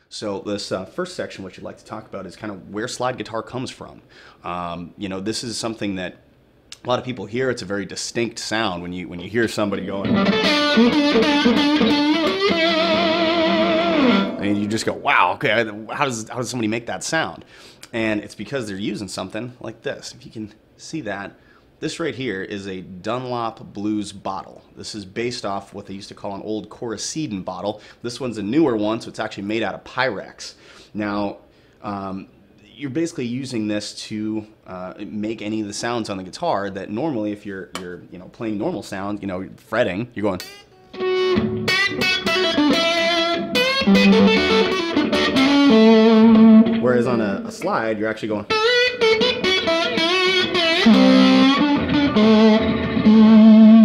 So this first section, what you'd like to talk about is kind of where slide guitar comes from. This is something that a lot of people hear. It's a very distinct sound when you hear somebody going, and you just go, "Wow, okay, how does somebody make that sound?" And it's because they're using something like this. If you can see that. This right here is a Dunlop blues bottle. This is based off what they used to call an old Coracedon bottle. This one's a newer one, so it's actually made out of Pyrex. Now, you're basically using this to make any of the sounds on the guitar that normally, if you're playing normal sound, fretting, you're going. Whereas on a slide, you're actually going.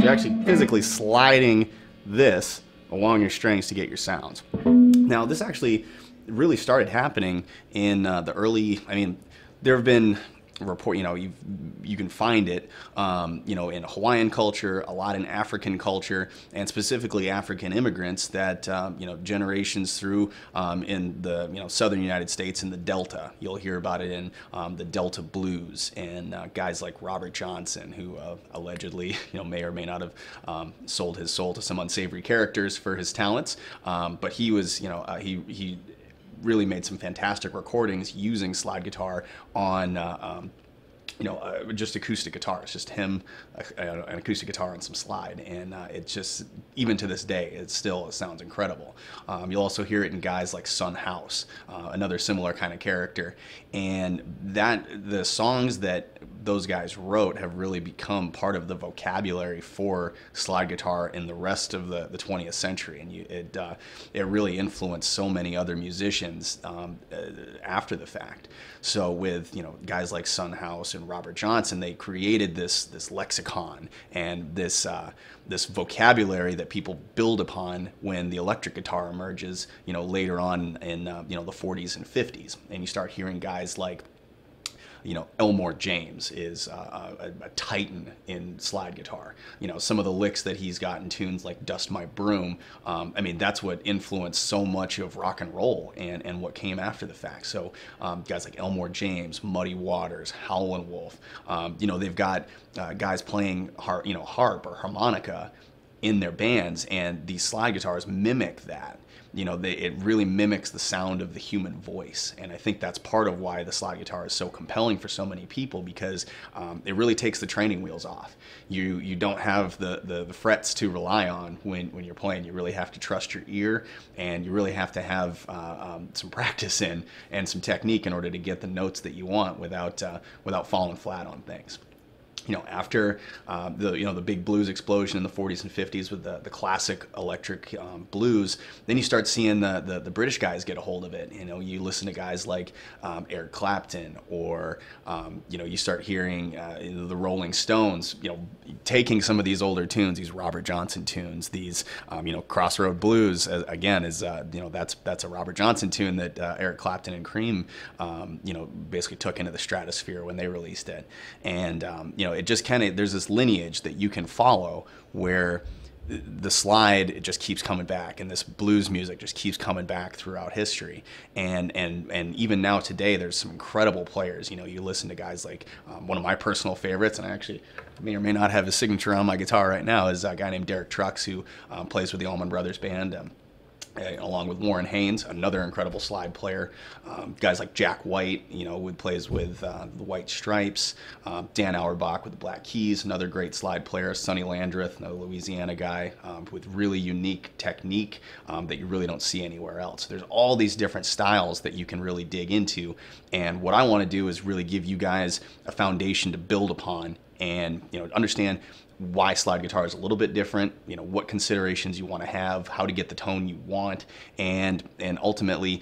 You're actually physically sliding this along your strings to get your sounds. Now, this actually really started happening in the early, there have been report, you can find it, in Hawaiian culture, a lot in African culture, and specifically African immigrants that, generations through in the, southern United States in the Delta. You'll hear about it in the Delta blues, and guys like Robert Johnson, who allegedly, may or may not have sold his soul to some unsavory characters for his talents, but he was, he really made some fantastic recordings using slide guitar on, just acoustic guitars, just him, an acoustic guitar and some slide, and it's just, even to this day, it still sounds incredible. You'll also hear it in guys like Son House, another similar kind of character, and the songs that those guys wrote have really become part of the vocabulary for slide guitar in the rest of the 20th century, and it really influenced so many other musicians after the fact. So with guys like Son House and Robert Johnson, they created this lexicon and this vocabulary that people build upon when the electric guitar emerges, later on in the 40s and 50s, and you start hearing guys like Elmore James is a titan in slide guitar. Some of the licks that he's got in tunes like Dust My Broom, that's what influenced so much of rock and roll and what came after the fact. So guys like Elmore James, Muddy Waters, Howlin' Wolf, they've got guys playing harp or harmonica in their bands, and these slide guitars mimic that. It really mimics the sound of the human voice, and I think that's part of why the slide guitar is so compelling for so many people, because it really takes the training wheels off. You don't have the frets to rely on when you're playing. You really have to trust your ear, and you really have to have some practice and some technique in order to get the notes that you want without falling flat on things. After the big blues explosion in the 40s and 50s with the classic electric blues, then you start seeing the British guys get a hold of it. You listen to guys like Eric Clapton, or you start hearing the Rolling Stones, taking some of these older tunes, these Robert Johnson tunes, these Crossroad Blues. Again, is that's a Robert Johnson tune that Eric Clapton and Cream basically took into the stratosphere when they released it, and it just there's this lineage that you can follow where the slide, it just keeps coming back, and this blues music just keeps coming back throughout history, and even now today there's some incredible players. You listen to guys like one of my personal favorites, and I actually may or may not have his signature on my guitar right now, is a guy named Derek Trucks, who plays with the Allman Brothers Band, along with Warren Haynes, another incredible slide player. Guys like Jack White, who plays with the White Stripes. Dan Auerbach with the Black Keys, another great slide player. Sonny Landreth, another Louisiana guy with really unique technique that you really don't see anywhere else. There's all these different styles that you can really dig into, and what I want to do is really give you guys a foundation to build upon, and understand why slide guitar is a little bit different, what considerations you want to have, how to get the tone you want, and ultimately,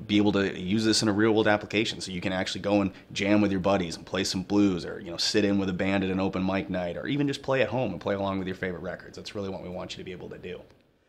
be able to use this in a real world application, so you can actually go and jam with your buddies and play some blues, or sit in with a band at an open mic night, or even just play at home and play along with your favorite records. That's really what we want you to be able to do.